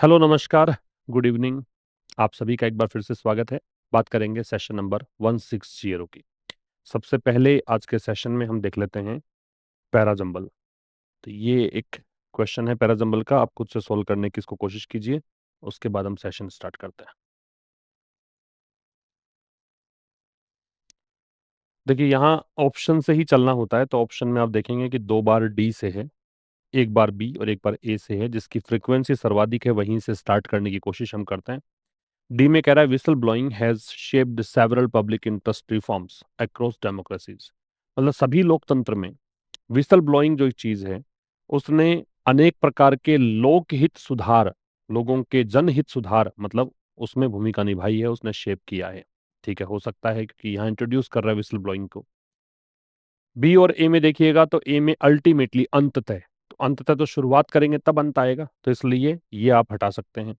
Hello, नमस्कार, good evening. आप सभी का एक बार फिर से स्वागत है। बात करेंगे सेशन नंबर 160 की। सबसे पहले आज के सेशन में हम देख लेते हैं पैराजंबल। तो ये एक क्वेश्चन है पैराजंबल का, आप खुद से सोल्व करने की इसको कोशिश कीजिए। उसके बाद हम सेशन स्टार्ट करते हैं। देखिए, यहाँ ऑप्शन से ही चलना होता है, तो ऑप्शन में आप देखेंगे कि 2 बार डी से है, 1 बार बी और 1 बार ए से है। जिसकी फ्रीक्वेंसी सर्वाधिक है वहीं से स्टार्ट करने की कोशिश हम करते हैं। डी में कह रहा है whistle blowing has shaped several public interest reforms across democracies. मतलब सभी लोकतंत्र में विसल ब्लोइंग जो एक चीज है, उसने अनेक प्रकार के लोकहित सुधार, लोगों के जनहित सुधार, मतलब उसमें भूमिका निभाई है, उसने शेप किया है। ठीक है, हो सकता है क्योंकि यहाँ इंट्रोड्यूस कर रहा है विसल ब्लोइंग को। बी और ए में देखिएगा तो ए में अल्टीमेटली अंततः, तो अंततः तो शुरुआत करेंगे तब अंत आएगा, तो इसलिए ये आप हटा सकते हैं।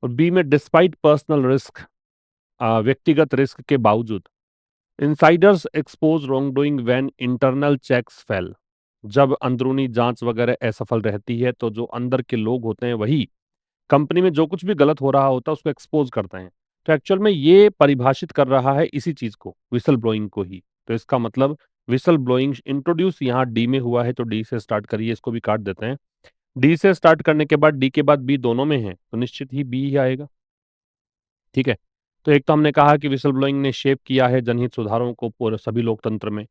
और बी में डिस्पाइट पर्सनल रिस्क, व्यक्तिगत रिस्क के बावजूद, insiders expose wrongdoing when internal checks fail. जब अंदरूनी जांच वगैरह असफल रहती है तो जो अंदर के लोग होते हैं वही कंपनी में जो कुछ भी गलत हो रहा होता है उसको एक्सपोज करते हैं। तो एक्चुअल में ये परिभाषित कर रहा है इसी चीज को, विसल ब्लोइंग को ही। तो इसका मतलब विसल ब्लोइंग इंट्रोड्यूस यहाँ डी में हुआ है, तो डी से स्टार्ट करिए, इसको भी काट देते हैं। डी से स्टार्ट करने के बाद डी के बाद बी दोनों में है, तो निश्चित ही बी ही आएगा। ठीक है। तो एक तो हमने कहा कि विसल ब्लोइंग ने शेप किया है जनहित सुधारों को पूरे सभी लोकतंत्र में।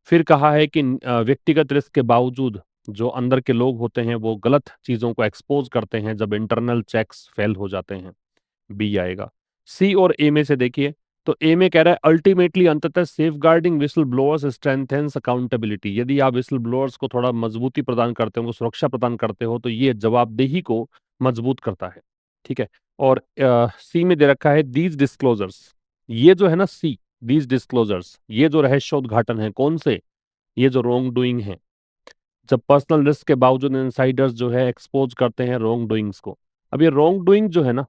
फिर कहा है कि व्यक्तिगत रिस्क के बावजूद जो अंदर के लोग होते हैं वो गलत चीजों को एक्सपोज करते हैं जब इंटरनल चेक्स फेल हो जाते हैं। बी आएगा। सी और ए में से देखिए, तो ए में कह रहा है अल्टीमेटली अंततः safeguarding whistle blowers strengthens accountability. यदि आप विसल ब्लोअर्स को थोड़ा मजबूती प्रदान करते हो, उनको सुरक्षा प्रदान करते हो, तो ये जवाबदेही को मजबूत करता है। ठीक है। और सी में दे रखा है दीज डिस्क्लोजर्स। ये जो है ना सी, दीज डिस्क्लोजर्स, ये जो रहस्योद्घाटन है कौन से, ये जो रॉन्ग डूइंग है, जब पर्सनल रिस्क के बावजूद इनसाइडर्स जो है एक्सपोज करते हैं रॉन्ग डूइंग्स को। अब ये रॉन्ग डूइंग जो है ना,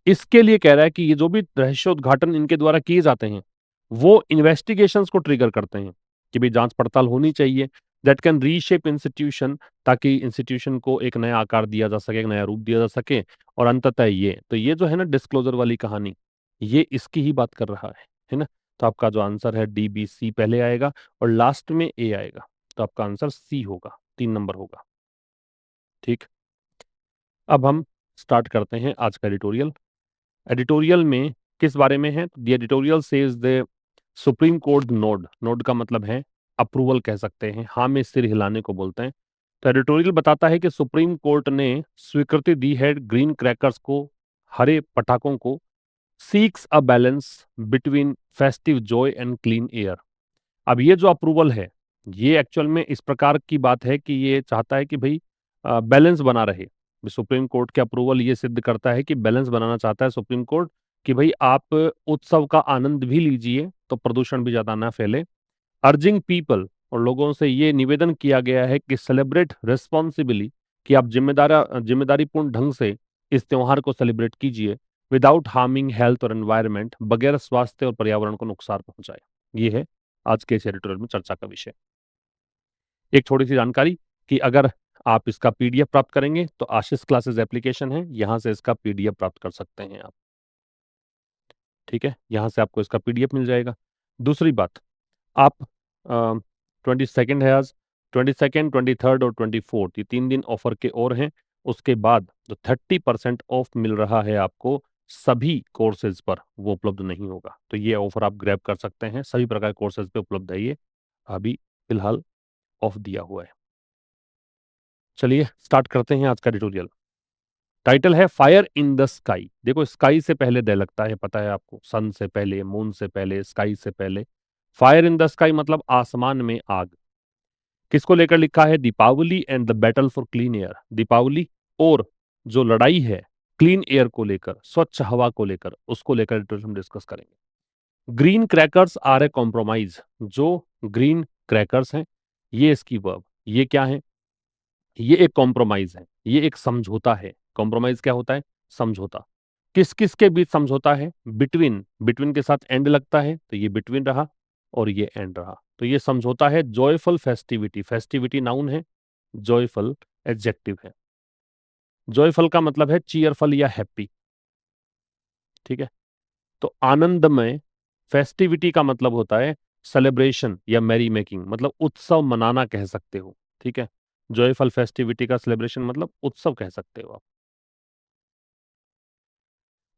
इसके लिए कह रहा है कि ये जो भी रहस्योद्घाटन इनके द्वारा किए जाते हैं वो इन्वेस्टिगेशंस को ट्रिगर करते हैं कि भाई जांच पड़ताल होनी चाहिए, दैट कैन रीशेप इंस्टीट्यूशन, ताकि इंस्टीट्यूशन को एक नया आकार दिया जा सके, एक नया रूप दिया जा सके। और अंततः ये तो ये जो है ना डिस्क्लोजर वाली कहानी, ये इसकी ही बात कर रहा है ना। तो आपका जो आंसर है डी बी सी पहले आएगा और लास्ट में ए आएगा, तो आपका आंसर सी होगा, 3 नंबर होगा। ठीक। अब हम स्टार्ट करते हैं आज का एडिटोरियल। एडिटोरियल में किस बारे में है? The editorial says the supreme court node, node का मतलब है अप्रूवल कह सकते हैं, हाँ में सिर हिलाने को बोलते हैं। तो एडिटोरियल बताता है कि सुप्रीम कोर्ट ने स्वीकृति दी है ग्रीन क्रैकर्स को, हरे पटाखों को, seeks a balance between festive joy and clean air. अब ये जो अप्रूवल है, ये एक्चुअल में इस प्रकार की बात है कि ये चाहता है कि भाई बैलेंस बना रहे। सुप्रीम कोर्ट के अप्रूवल ये सिद्ध करता है कि बैलेंस बनाना चाहता है सुप्रीम कोर्ट, कि भाई आप उत्सव का आनंद भी लीजिए तो प्रदूषण भी ज्यादा ना फैले। अर्जिंग पीपल, और लोगों से ये निवेदन किया गया है कि सेलिब्रेट रिस्पॉन्सिबली, कि आप जिम्मेदारीपूर्ण ढंग से इस त्योहार को सेलिब्रेट कीजिए, विदाउट हार्मिंग हेल्थ और एनवायरनमेंट, बगैर स्वास्थ्य और पर्यावरण को नुकसान पहुंचाए। ये है आज के इस एडिटोरियल में चर्चा का विषय। एक छोटी सी जानकारी कि अगर आप इसका पीडीएफ प्राप्त करेंगे तो आशीष क्लासेस एप्लीकेशन है, यहां से इसका पीडीएफ प्राप्त कर सकते हैं आप। ठीक है, यहां से आपको इसका पीडीएफ मिल जाएगा। दूसरी बात, आप 22 है आज, 22, 23 और 24, ये 3 दिन ऑफर के और हैं। उसके बाद जो 30% ऑफ मिल रहा है आपको सभी कोर्सेज पर, वो उपलब्ध नहीं होगा। तो ये ऑफर आप ग्रैब कर सकते हैं, सभी प्रकार के कोर्सेज पे उपलब्ध है ये, अभी फिलहाल ऑफ दिया हुआ है। चलिए स्टार्ट करते हैं आज का ट्यूटोरियल। टाइटल है फायर इन द स्काई। देखो, स्काई से पहले दे लगता है, पता है आपको, सन से पहले, मून से पहले, स्काई से पहले। फायर इन द स्काई मतलब आसमान में आग। किसको लेकर लिखा है? Deepavali and the battle for clean air. Deepavali और जो लड़ाई है क्लीन एयर को लेकर, स्वच्छ हवा को लेकर, उसको लेकर हम डिस्कस करेंगे। Green crackers are a compromise. जो ग्रीन क्रैकर्स हैं, ये इसकी वर्ब, ये क्या है? ये एक कॉम्प्रोमाइज है, ये एक समझौता है। कॉम्प्रोमाइज क्या होता है? समझौता। किस किस के बीच समझौता है? बिटवीन, बिटवीन के साथ एंड लगता है तो ये बिटवीन रहा और ये एंड रहा, तो ये समझौता है। जॉयफुल फेस्टिविटी, फेस्टिविटी नाउन है, जॉयफुल एडजेक्टिव है। जॉयफल का मतलब है चीयरफल या हैप्पी, ठीक है। तो आनंदमय, फेस्टिविटी का मतलब होता है सेलिब्रेशन या मैरी मेकिंग, मतलब उत्सव मनाना कह सकते हो, ठीक है। जॉयफल फेस्टिविटी का सेलिब्रेशन मतलब उत्सव कह सकते हो आप।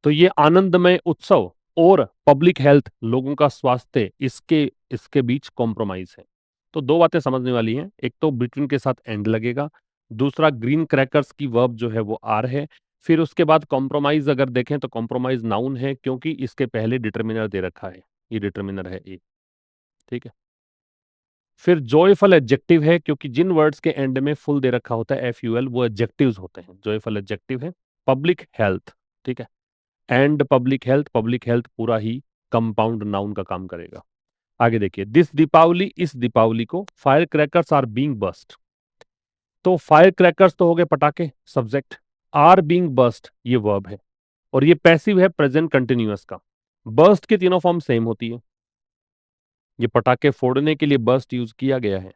तो ये आनंदमय उत्सव और पब्लिक हेल्थ, लोगों का स्वास्थ्य, इसके इसके बीच कॉम्प्रोमाइज है। तो दो बातें समझने वाली हैं, एक तो बिटवीन के साथ एंड लगेगा, दूसरा ग्रीन क्रैकर्स की वर्ब जो है वो आर है। फिर उसके बाद कॉम्प्रोमाइज अगर देखें तो कॉम्प्रोमाइज नाउन है, क्योंकि इसके पहले डिटर्मिनर दे रखा है, ये डिटर्मिनर है ए, ठीक है। फिर जॉयफल एडजेक्टिव है, क्योंकि जिन वर्ड्स के एंड में फुल दे रखा होता है FUL, वो एडजेक्टिव्स होते हैं, जॉयफल एडजेक्टिव है। पब्लिक हेल्थ, ठीक है। एंड पब्लिक हेल्थ पूरा ही कंपाउंड नाउन का काम करेगा। आगे देखिए, दिस दीपावली, इस दीपावली को fire crackers are being bust. तो फायर क्रैकर्स तो हो गए पटाखे, सब्जेक्ट। आर बीइंग बस्ट ये वर्ब है, और ये पैसिव है प्रेजेंट कंटिन्यूअस का। बस्ट की तीनों फॉर्म सेम होती है, ये पटाखे फोड़ने के लिए बस्ट यूज किया गया है,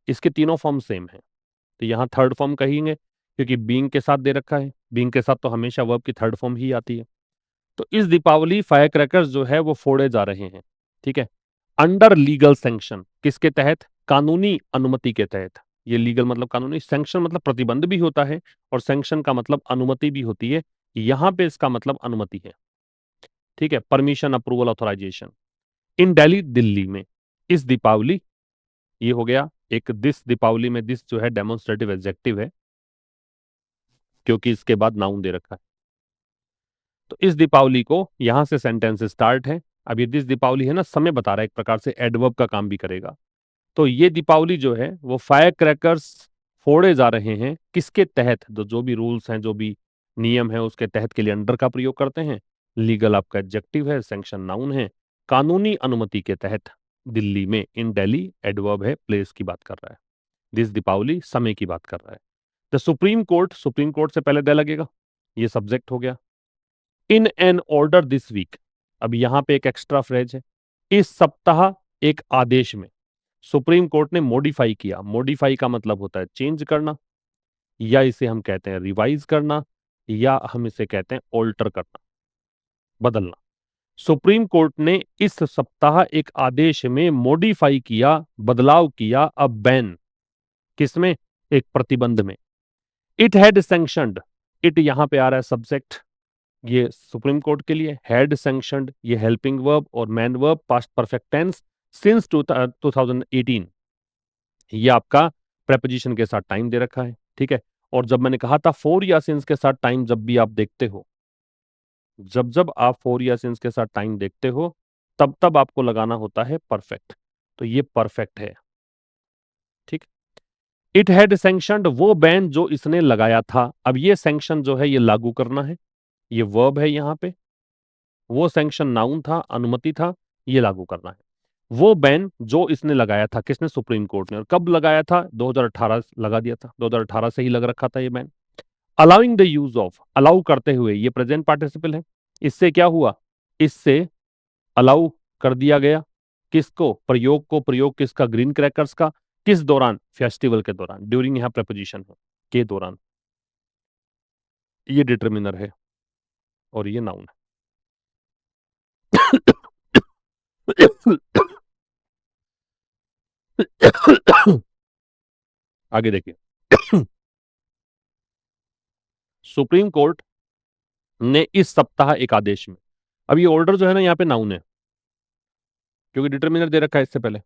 इसके तीनों फॉर्म सेम है। तो यहाँ थर्ड फॉर्म कहेंगे, क्योंकि बीइंग के साथ दे रखा है, बीइंग के साथ तो हमेशा वर्ब की थर्ड फॉर्म ही आती है। तो इस दीपावली फायर क्रैकर्स जो है वो फोड़े जा रहे हैं, ठीक है। अंडर लीगल सैंक्शन, किसके तहत? कानूनी अनुमति के तहत। ये लीगल मतलब कानूनी, सैंक्शन मतलब प्रतिबंध भी होता है, और सैंक्शन का मतलब अनुमति भी होती है। यहां पे इसका मतलब अनुमति है, ठीक है, परमिशन, अप्रूवल, ऑथराइजेशन। इन दिल्ली, दिल्ली में, इस दीपावली, ये हो गया एक, दिस दीपावली में दिस जो है डेमोन्स्ट्रेटिव एडजेक्टिव है, क्योंकि इसके बाद नाउन दे रखा है। तो इस दीपावली को, यहां से सेंटेंस स्टार्ट है। अब ये दिस दीपावली है ना, समय बता रहा है, एक प्रकार से एडवर्ब का काम भी करेगा। तो ये दीपावली जो है वो फायर क्रैकर्स फोड़े जा रहे हैं, किसके तहत? तो जो भी रूल्स हैं, जो भी नियम है, उसके तहत के लिए अंडर का प्रयोग करते हैं। लीगल आपका एडजेक्टिव है, सैंक्शन नाउन है। कानूनी अनुमति के तहत दिल्ली में, इन दिल्ली एडवर्ब है, प्लेस की बात कर रहा है। दिस दीपावली समय की बात कर रहा है। The supreme court, supreme court से पहले द लगेगा, ये सब्जेक्ट हो गया। In an order this week, अब यहां पे एक एक्स्ट्रा फ्रेज है, इस सप्ताह एक आदेश में सुप्रीम कोर्ट ने मॉडिफाई किया। मॉडिफाई का मतलब होता है चेंज करना, या इसे हम कहते हैं रिवाइज करना, या हम इसे कहते हैं ऑल्टर करना, बदलना। सुप्रीम कोर्ट ने इस सप्ताह एक आदेश में मॉडिफाई किया, बदलाव किया, अब बैन, किसमें? एक प्रतिबंध में। इट हैड सैंक्शनड, इट यहां पे आ रहा है सब्जेक्ट, ये सुप्रीम कोर्ट के लिए। हैड सैंक्शनड ये हेल्पिंग वर्ब, और main verb past perfect tense, since 2018, ये आपका प्रेपोजिशन के साथ टाइम दे रखा है, ठीक है। और जब मैंने कहा था फोर या सिंस के साथ टाइम जब भी आप देखते हो, जब जब आप फोर या सिंस के साथ टाइम देखते हो, तब तब आपको लगाना होता है परफेक्ट। तो ये परफेक्ट है, ठीक। इट हैड सैंक्शनड वो बैन जो इसने लगाया था। अब ये सैंक्शन जो है ये लागू करना है, ये वर्ब है यहां पे। वो सैंक्शन नाउन था, अनुमति था, ये लागू करना है। वो बैन जो इसने लगाया था, किसने? सुप्रीम कोर्ट ने। और कब लगाया था? 2018 लगा दिया था, 2018 से ही लग रखा था ये ban. Allowing the use of, allow करते हुए, ये प्रेजेंट पार्टिसिपल है। इससे क्या हुआ? इससे अलाउ कर दिया गया, किसको? प्रयोग को। प्रयोग किसका? ग्रीन क्रैकर्स का। किस दौरान? फेस्टिवल के दौरान। ड्यूरिंग यहां प्रपोजिशन है, के दौरान। ये डिटर्मिनर है, और ये नाउन है। आगे देखिए, सुप्रीम कोर्ट ने इस सप्ताह एक आदेश में, अब ये ऑर्डर जो है ना यहाँ पे नाउन है, क्योंकि डिटर्मिनर दे रखा है इससे पहले,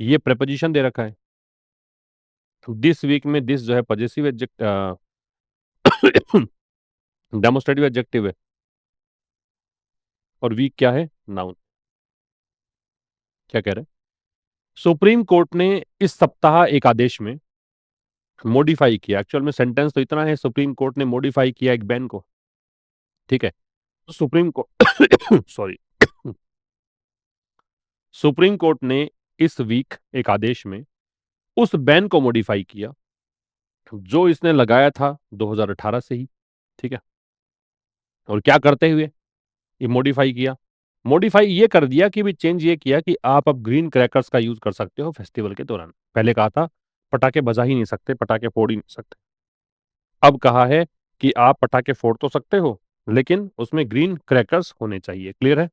ये प्रेपोजिशन दे रखा है। दिस वीक में दिस जो है पॉजेसिव डेमोस्ट्रेटिव एडजेक्टिव है, और वीक क्या है? नाउन। क्या कह रहे हैं? सुप्रीम कोर्ट ने इस सप्ताह एक आदेश में मॉडिफाई किया, एक्चुअल में सेंटेंस तो इतना है, सुप्रीम कोर्ट ने मॉडिफाई किया एक बैन को, ठीक है। तो supreme court sorry, supreme court ने इस वीक एक आदेश में उस बैन को मॉडिफाई किया जो इसने लगाया था 2018 से ही, ठीक है। और क्या करते हुए ये मॉडिफाई किया? मॉडिफाई ये कर दिया कि भी चेंज ये किया कि आप अब ग्रीन क्रैकर्स का यूज कर सकते हो फेस्टिवल के दौरान। पहले कहा था पटाखे बजा ही नहीं सकते, पटाखे फोड़ ही नहीं सकते, अब कहा है कि आप पटाखे फोड़ तो सकते हो, लेकिन उसमें ग्रीन क्रैकर्स होने चाहिए। क्लियर है?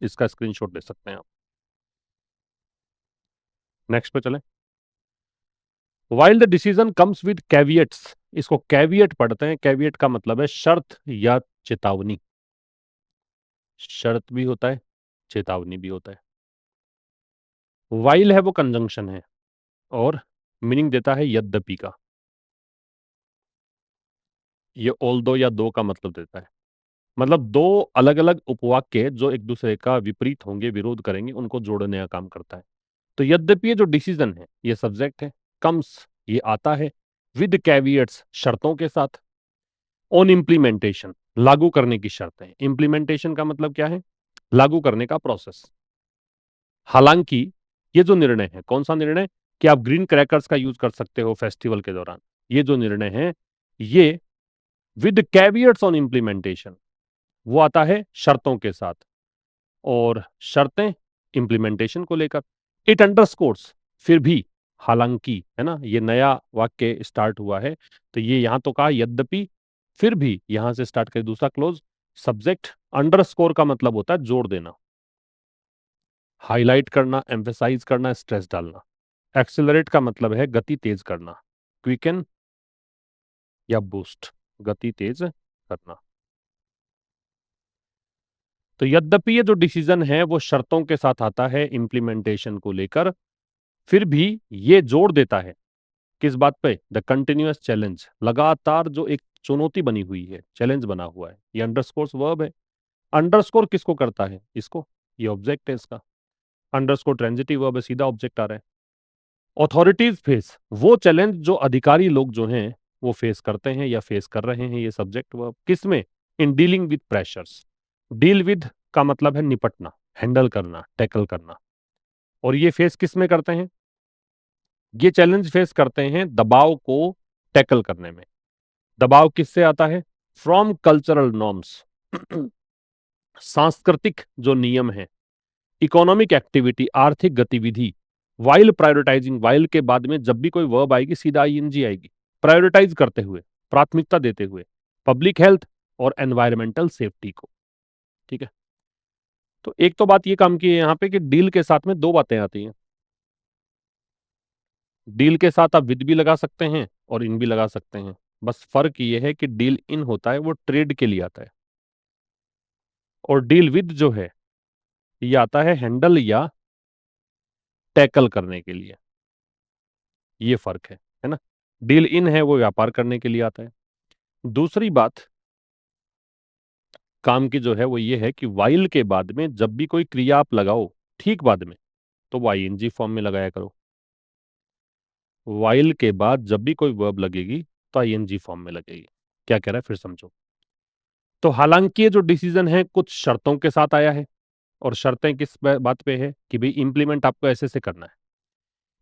इसका स्क्रीनशॉट ले सकते हैं आप। नेक्स्ट पे चलें। While the decision comes with caveats, इसको कैवियट पढ़ते हैं। कैवियट का मतलब है शर्त या चेतावनी। शर्त भी होता है, चेतावनी भी होता है। वाइल है वो कंजंक्शन है और मीनिंग देता है यद्यपि का। ये ऑल्दो या दो का मतलब देता है। मतलब दो अलग अलग उपवाक्य जो एक दूसरे का विपरीत होंगे, विरोध करेंगे, उनको जोड़ने का काम करता है। तो यद्यपि ये जो डिसीजन है ये सब्जेक्ट है, कम्स ये आता है, विद कैवियट्स शर्तों के साथ, ऑन इम्प्लीमेंटेशन लागू करने की शर्तें। इम्प्लीमेंटेशन का मतलब क्या है? लागू करने का प्रोसेस। हालांकि ये जो निर्णय है, कौन सा निर्णय? कि आप ग्रीन क्रैकर्स का यूज कर सकते हो फेस्टिवल के दौरान। ये जो निर्णय है ये विद कैवियट्स ऑन इम्प्लीमेंटेशन, वो आता है शर्तों के साथ, और शर्तें इम्प्लीमेंटेशन को लेकर। इट अंडरस्कोर्स फिर भी, हालांकि, है ना, ये नया वाक्य स्टार्ट हुआ है, तो ये यहां तो कहा यद्यपि, फिर भी यहां से स्टार्ट कर दूसरा क्लोज। सब्जेक्ट अंडरस्कोर का मतलब होता है जोर देना, हाईलाइट करना, एम्फेसाइज करना, स्ट्रेस डालना। एक्सेलरेट का मतलब है गति तेज करना, क्विकन या बूस्ट, गति तेज करना। तो यद्यपि ये जो डिसीजन है वो शर्तों के साथ आता है इम्प्लीमेंटेशन को लेकर, फिर भी ये जोर देता है किस बात पे? द कंटिन्यूअस चैलेंज, लगातार जो एक चुनौती बनी हुई है, चैलेंज बना हुआ है। ये अंडरस्कोर वर्ब है। अंडरस्कोर किसको करता है? इसको। ये ऑब्जेक्ट है इसका। अंडरस्कोर ट्रांजिटिव वर्ब है, सीधा ऑब्जेक्ट आ रहा है। ऑथोरिटीज फेस, वो चैलेंज जो अधिकारी लोग जो हैं वो फेस करते हैं या फेस कर रहे हैं। ये सब्जेक्ट वर्ब किसमें? In dealing with pressures. Deal with का मतलब है निपटना, हैंडल करना, टैकल करना। और ये फेस किस में करते हैं? ये चैलेंज फेस करते हैं दबाव को टैकल करने में। दबाव किससे आता है? फ्रॉम कल्चरल नॉर्म्स, सांस्कृतिक जो नियम है, इकोनॉमिक एक्टिविटी आर्थिक गतिविधि। वाइल प्रायोरिटाइजिंग, वाइल के बाद में जब भी कोई वर्ब आएगी सीधा आईएनजी आएगी। प्रायोरिटाइज करते हुए, प्राथमिकता देते हुए पब्लिक हेल्थ और एनवायरमेंटल सेफ्टी को। ठीक है। तो एक तो बात ये काम की है यहाँ पे कि डील के साथ में दो बातें आती हैं। डील के साथ आप विद भी लगा सकते हैं और इन भी लगा सकते हैं। बस फर्क ये है कि डील इन होता है वो ट्रेड के लिए आता है, और डील विद जो है ये आता है हैंडल या टैकल करने के लिए। ये फर्क है ना? डील इन है वो व्यापार करने के लिए आता है। दूसरी बात काम की जो है वो ये है कि वाइल के बाद में जब भी कोई क्रिया आप लगाओ ठीक बाद में, तो वो आईएनजी फॉर्म में लगाया करो। वाइल के बाद जब भी कोई वर्ब लगेगी तो आईएनजी फॉर्म में लगेगी। क्या कह रहा है फिर समझो। तो हालांकि ये जो डिसीजन है कुछ शर्तों के साथ आया है, और शर्तें किस बात पे है कि भाई इंप्लीमेंट आपको ऐसे से करना है।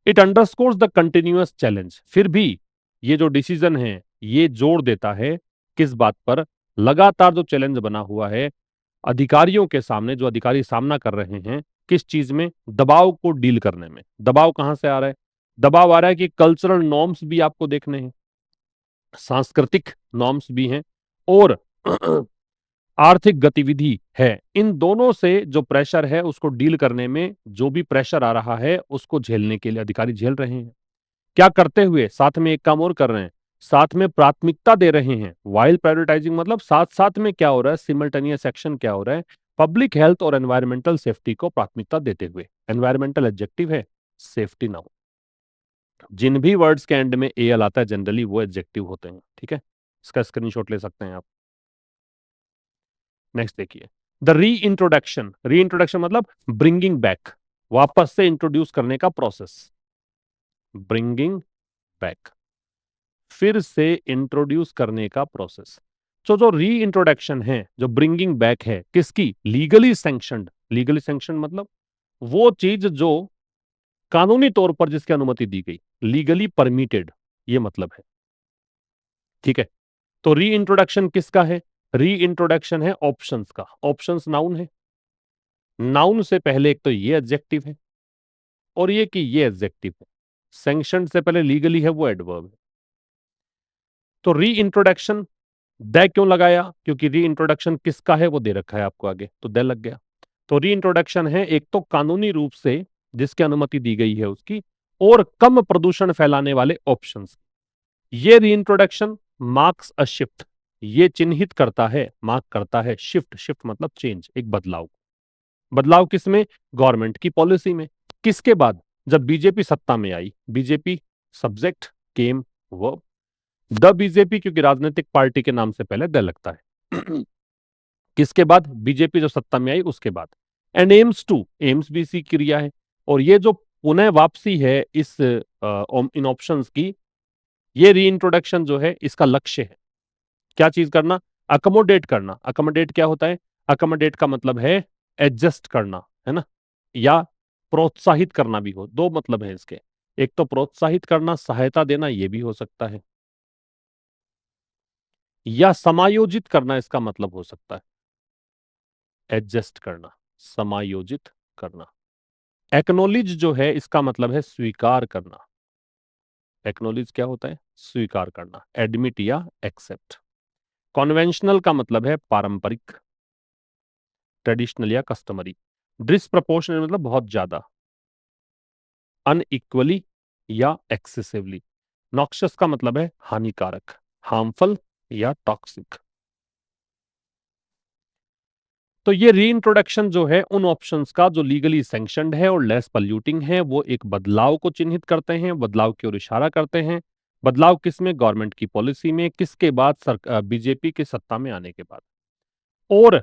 It underscores the continuous challenge, फिर भी ये जो डिसीजन है ये जोर देता है किस बात पर? लगातार जो चैलेंज बना हुआ है अधिकारियों के सामने, जो अधिकारी सामना कर रहे हैं किस चीज में? दबाव को डील करने में। दबाव कहां से आ रहा है? दबाव आ रहा है कि कल्चरल नॉर्म्स भी आपको देखने हैं, सांस्कृतिक नॉर्म्स भी हैं, और आर्थिक गतिविधि है। इन दोनों से जो प्रेशर है उसको डील करने में, जो भी प्रेशर आ रहा है उसको झेलने के लिए अधिकारी झेल रहे हैं। क्या करते हुए? साथ में एक काम और कर रहे हैं, साथ में प्राथमिकता दे रहे हैं। वाइल प्रायोरिटाइजिंग मतलब साथ साथ में क्या हो रहा है, सिमल्टेनियस एक्शन क्या हो रहा है? पब्लिक हेल्थ और एनवायरमेंटल सेफ्टी को प्राथमिकता देते हुए। एनवायरमेंटल एडजेक्टिव है, सेफ्टी नाउन। जिन भी वर्ड्स के एंड में एल आता है जनरली वो एडजेक्टिव होते हैं। ठीक है, इसका स्क्रीनशॉट ले सकते हैं आप। नेक्स्ट देखिए, द री इंट्रोडक्शन। री इंट्रोडक्शन मतलब ब्रिंगिंग बैक, वापस से इंट्रोड्यूस करने का प्रोसेस। ब्रिंगिंग बैक, फिर से इंट्रोड्यूस करने का प्रोसेस। तो जो री इंट्रोडक्शन है, जो ब्रिंगिंग बैक है, किसकी? Legally sanctioned. लीगली सैंक्शन मतलब वो चीज जो कानूनी तौर पर जिसकी अनुमति दी गई, लीगली परमिटेड, ये मतलब है। ठीक है। तो री इंट्रोडक्शन किसका है? री इंट्रोडक्शन है ऑप्शंस का। ऑप्शंस नाउन है। नाउन से पहले एक तो ये एडजेक्टिव है और ये कि ये एडजेक्टिव है। सैंक्शन से पहले लीगली है वो एडवर्ब है। तो री इंट्रोडक्शन द क्यों लगाया, क्योंकि री इंट्रोडक्शन किसका है वो दे रखा है आपको आगे, तो द लग गया। तो री इंट्रोडक्शन है एक तो कानूनी रूप से जिसकी अनुमति दी गई है उसकी, और कम प्रदूषण फैलाने वाले ऑप्शंस। ये री इंट्रोडक्शन मार्क्स अ शिफ्ट, ये चिन्हित करता है, मार्क करता है शिफ्ट, शिफ्ट मतलब चेंज, एक बदलाव। बदलाव किसमें? गवर्नमेंट की पॉलिसी में। किसके बाद? जब बीजेपी सत्ता में आई। BJP subject came verb, the BJP क्योंकि राजनीतिक पार्टी के नाम से पहले द लगता है। किसके बाद? बीजेपी जो सत्ता में आई उसके बाद। एंड एम्स टू, एम्स भी इसी की क्रिया है। और ये जो पुनः वापसी है इस इन ऑप्शंस की, ये री इंट्रोडक्शन जो है इसका लक्ष्य है क्या चीज करना? अकोमोडेट करना। अकोमोडेट क्या होता है? अकोमोडेट का मतलब है एडजस्ट करना, है ना, या प्रोत्साहित करना भी हो, दो मतलब है इसके। एक तो प्रोत्साहित करना, सहायता देना, ये भी हो सकता है, या समायोजित करना इसका मतलब हो सकता है। एडजस्ट करना, समायोजित करना। एक्नोलिज जो है इसका मतलब है स्वीकार करना। एक्नोलिज क्या होता है? स्वीकार करना, एडमिट या एक्सेप्ट। कॉन्वेंशनल का मतलब है पारंपरिक, ट्रेडिशनल या कस्टमरी। डिसप्रपोर्शनल मतलब बहुत ज्यादा, अनइक्वली या एक्सेसिवली। नॉक्शस का मतलब है हानिकारक, हार्मफुल या टॉक्सिक। तो ये रीइंट्रोडक्शन जो है उन ऑप्शंस का जो लीगली सैंक्शनड है और लेस पॉल्यूटिंग है, वो एक बदलाव को चिन्हित करते हैं, बदलाव की ओर इशारा करते हैं। बदलाव किसमें? गवर्नमेंट की पॉलिसी में। किसके बाद? बीजेपी के सत्ता में आने के बाद। और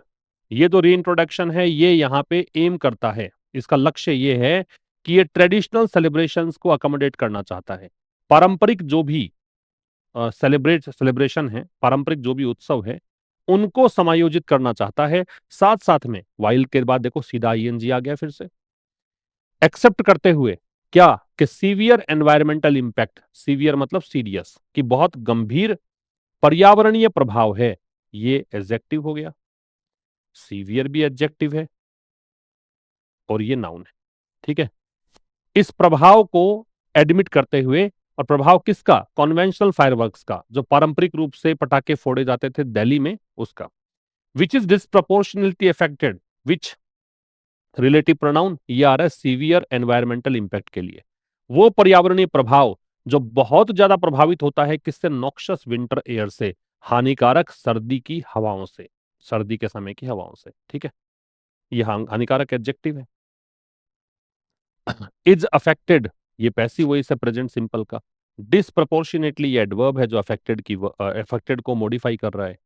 ये जो रीइंट्रोडक्शन है ये यहाँ पे एम करता है, इसका लक्ष्य ये है कि ये ट्रेडिशनल सेलिब्रेशंस को अकोमोडेट करना चाहता है। पारंपरिक जो भी सेलिब्रेशन है, पारंपरिक जो भी उत्सव है, उनको समायोजित करना चाहता है। साथ साथ में वाइल के बाद देखो सीधा आईएनजी आ गया फिर से। एक्सेप्ट करते हुए क्या? कि सीवियर एनवायरमेंटल इंपैक्ट, सीवियर मतलब सीरियस, कि बहुत गंभीर पर्यावरणीय प्रभाव है, ये एडजेक्टिव हो गया। सीवियर भी एडजेक्टिव है और ये नाउन है, ठीक है। इस प्रभाव को एडमिट करते हुए, और प्रभाव किसका? कॉन्वेंशनल फायरवर्क्स का, जो पारंपरिक रूप से पटाखे फोड़े जाते थे दिल्ली में, उसका। Which is disproportionality affected, which relative pronoun, ये आ रहा है सीवियर एनवायरमेंटल इंपैक्ट के लिए। वो पर्यावरणीय प्रभाव जो बहुत ज्यादा प्रभावित होता है किससे? नॉक्शस विंटर एयर से, हानिकारक सर्दी की हवाओं से, सर्दी के समय की हवाओं से, ठीक है। ये हानिकारक एडजेक्टिव है। इज अफेक्टेड, ये पैसिव वॉइस है प्रेजेंट सिंपल का। डिसप्रपोर्शनेटली ये एडवर्ब है जो अफेक्टेड की अफेक्टेड को मॉडिफाई कर रहा है।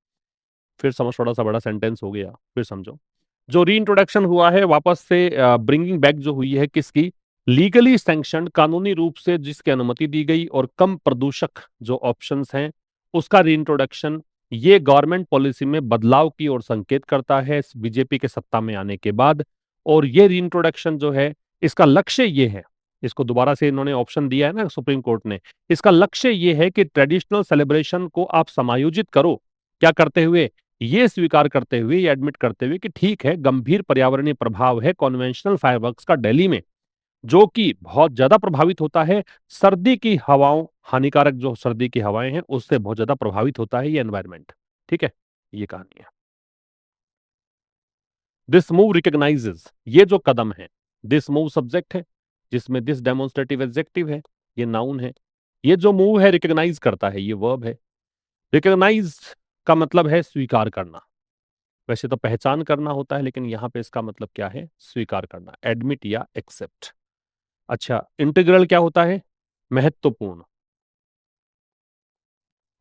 फिर समझ, थोड़ा सा बड़ा सेंटेंस हो गया, फिर समझो। जो री इंट्रोडक्शन हुआ है वापस से, ब्रिंगिंग बैक जो हुई है किसकी? लीगली सैंक्शन, कानूनी रूप से जिसकी अनुमति दी गई और कम प्रदूषक जो ऑप्शंस हैं उसका री इंट्रोडक्शन, ये गवर्नमेंट पॉलिसी में बदलाव की ओर संकेत करता है बीजेपी के सत्ता में आने के बाद। और ये री इंट्रोडक्शन जो है इसका लक्ष्य ये है, इसको दोबारा से इन्होंने ऑप्शन दिया है ना सुप्रीम कोर्ट ने, इसका लक्ष्य ये है कि ट्रेडिशनल सेलिब्रेशन को आप समायोजित करो, क्या करते हुए? ये स्वीकार करते हुए, ये एडमिट करते हुए कि ठीक है गंभीर पर्यावरणीय प्रभाव है कन्वेंशनल फायरवर्क्स का दिल्ली में, जो कि बहुत ज्यादा प्रभावित होता है सर्दी की हवाओं, हानिकारक जो सर्दी की हवाएं हैं उससे बहुत ज्यादा प्रभावित होता है ये एनवायरमेंट, ठीक है। ये कहानी है। दिस मूव रिकॉग्नाइजेज, ये जो कदम है, दिस मूव सब्जेक्ट है जिसमें दिस डेमोन्स्ट्रेटिव एडजेक्टिव है, ये नाउन है। ये जो मूव है रिकॉग्नाइज करता है, ये वर्ब है। रिकॉग्नाइज का मतलब है स्वीकार करना, वैसे तो पहचान करना होता है लेकिन यहां पे इसका मतलब क्या है? स्वीकार करना, एडमिट या एक्सेप्ट। अच्छा, इंटीग्रल क्या होता है? महत्वपूर्ण,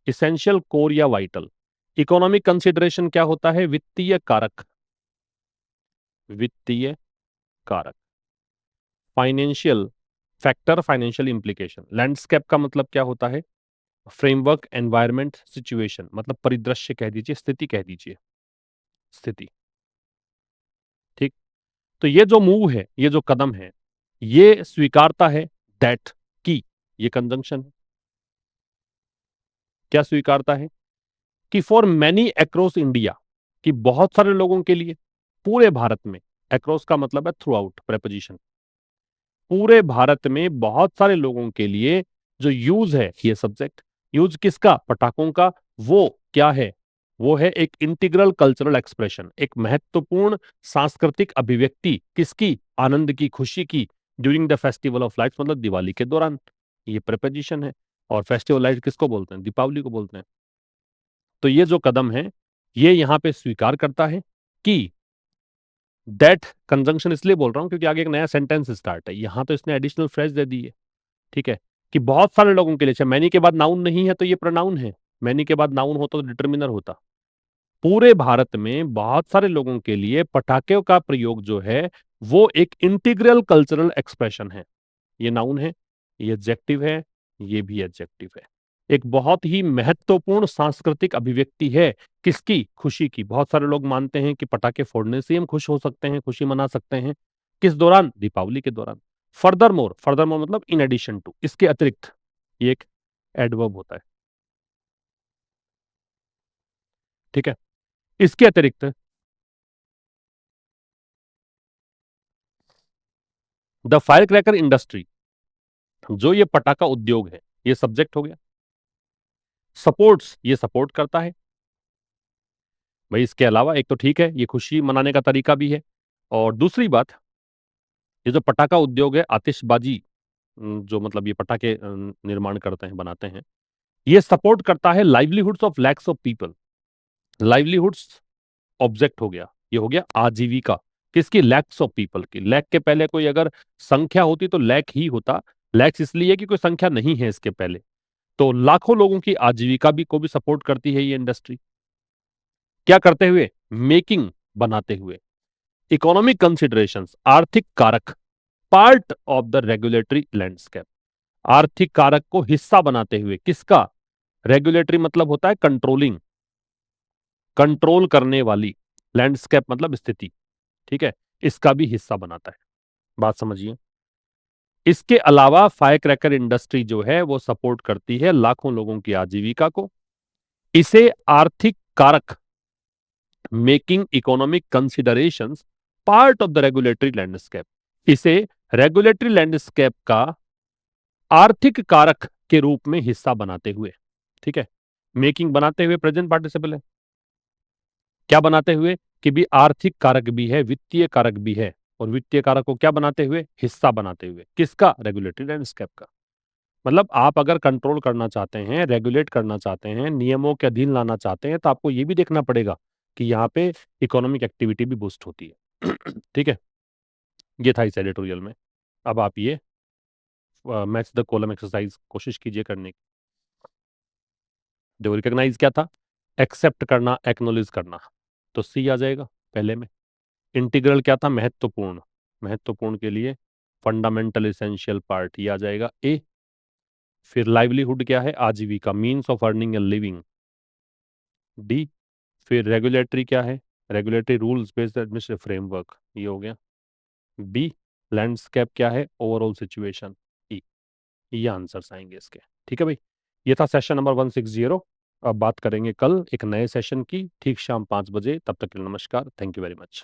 इसेंशियल, कोर या वाइटल। इकोनॉमिक कंसिडरेशन क्या होता है? वित्तीय कारक, वित्तीय कारक। Financial factor, financial implication. Landscape का मतलब क्या होता है? फ्रेमवर्क, एनवायरमेंट, सिचुएशन, मतलब परिदृश्य कह दीजिए, स्थिति कह दीजिए, स्थिति, ठीक। तो ये जो मूव है, ये जो कदम है, ये स्वीकारता है दैट की, ये कंजंक्शन है। क्या स्वीकारता है? कि फॉर मैनी अक्रॉस इंडिया, कि बहुत सारे लोगों के लिए, पूरे भारत में, अक्रॉस का मतलब है थ्रू आउट प्रेपोजिशन, पूरे भारत में बहुत सारे लोगों के लिए जो यूज है, ये सब्जेक्ट, यूज किसका? पटाखों का। वो क्या है? वो है एक इंटीग्रल कल्चरल एक्सप्रेशन, एक महत्वपूर्ण सांस्कृतिक अभिव्यक्ति किसकी? आनंद की, खुशी की, during the festival of lights, मतलब दिवाली के दौरान। ये प्रेपोजिशन है। और फेस्टिवल लाइट किसको बोलते हैं? दीपावली को बोलते हैं। तो ये जो कदम है, ये यहां पे स्वीकार करता है कि दैट कंजंक्शन, इसलिए बोल रहा हूं क्योंकि आगे एक नया सेंटेंस स्टार्ट है। यहां तो इसने एडिशनल फ्रेज दे दी है, ठीक है, कि बहुत सारे लोगों के लिए। मैनी के बाद नाउन नहीं है तो ये प्रोनाउन है। मैनी के बाद नाउन होता तो डिटर्मिनर होता। पूरे भारत में बहुत सारे लोगों के लिए पटाखे का प्रयोग जो है वो एक इंटीग्रल कल्चरल एक्सप्रेशन है। ये नाउन है, ये एडजेक्टिव है, ये भी एडजेक्टिव है। एक बहुत ही महत्वपूर्ण सांस्कृतिक अभिव्यक्ति है। किसकी? खुशी की। बहुत सारे लोग मानते हैं कि पटाखे फोड़ने से हम खुश हो सकते हैं, खुशी मना सकते हैं। किस दौरान? दीपावली के दौरान। फर्दर मोर मतलब इन एडिशन टू, इसके अतिरिक्त। ये एक एडवर्ब होता है, ठीक है। इसके अतिरिक्त द फायर क्रैकर इंडस्ट्री, जो ये पटाखा उद्योग है, ये सब्जेक्ट हो गया। सपोर्ट्स, ये सपोर्ट करता है। भाई इसके अलावा एक तो ठीक है, ये खुशी मनाने का तरीका भी है। और दूसरी बात, ये जो पटाखा उद्योग है, आतिशबाजी, जो मतलब ये पटाखे निर्माण करते हैं, बनाते हैं, ये सपोर्ट करता है livelihoods of lakhs of people. Livelihoods object हो गया, ये हो गया आजीविका किसकी? लैक्स ऑफ पीपल की। लैक के पहले कोई अगर संख्या होती तो लैक ही होता। लैक्स इसलिए कि कोई संख्या नहीं है इसके पहले। तो लाखों लोगों की आजीविका भी को भी सपोर्ट करती है ये इंडस्ट्री। क्या करते हुए? मेकिंग, बनाते हुए। इकोनॉमिक कंसिडरेशंस, आर्थिक कारक, part of the regulatory landscape, आर्थिक कारक को हिस्सा बनाते हुए। किसका? रेगुलेटरी मतलब होता है कंट्रोलिंग, कंट्रोल करने वाली। लैंडस्केप मतलब स्थिति, ठीक है, इसका भी हिस्सा बनाता है। बात समझिए। इसके अलावा फायर क्रैकर इंडस्ट्री जो है वो सपोर्ट करती है लाखों लोगों की आजीविका को। इसे आर्थिक कारक, making economic considerations part of the regulatory landscape, इसे रेगुलेटरी लैंडस्केप का आर्थिक कारक के रूप में हिस्सा बनाते हुए, ठीक है। मेकिंग बनाते हुए प्रेजेंट पार्टिसिपल है। क्या बनाते हुए? कि भी आर्थिक कारक भी है, वित्तीय कारक भी है। और वित्तीय कारक को क्या बनाते हुए? हिस्सा बनाते हुए। किसका? रेगुलेटरी लैंडस्केप का। मतलब आप अगर कंट्रोल करना चाहते हैं, रेगुलेट करना चाहते हैं, नियमों के अधीन लाना चाहते हैं, तो आपको ये भी देखना पड़ेगा कि यहाँ पे इकोनॉमिक एक्टिविटी भी बूस्ट होती है। ठीक है, ये था इस एडिटोरियल में। अब आप ये मैच द कॉलम एक्सरसाइज कोशिश कीजिए करने की। जो रिकॉग्नाइज क्या था? एक्सेप्ट करना, एक्नोलेज करना, तो सी आ जाएगा पहले में। इंटीग्रल क्या था? महत्वपूर्ण, महत्वपूर्ण के लिए फंडामेंटल एसेंशियल पार्ट, ये आ जाएगा ए। फिर लाइवलीहुड क्या है? आजीविका, means of earning a living, D. फिर रेगुलेटरी क्या है? Regulatory rules based administrative framework, ये हो गया बी। लैंडस्केप क्या है? ओवरऑल सिचुएशन, ई। ये आंसर्स आएंगे इसके, ठीक है भाई। ये था सेशन नंबर 160। अब बात करेंगे कल एक नए सेशन की, ठीक शाम 5 बजे। तब तक के लिए नमस्कार, थैंक यू वेरी मच।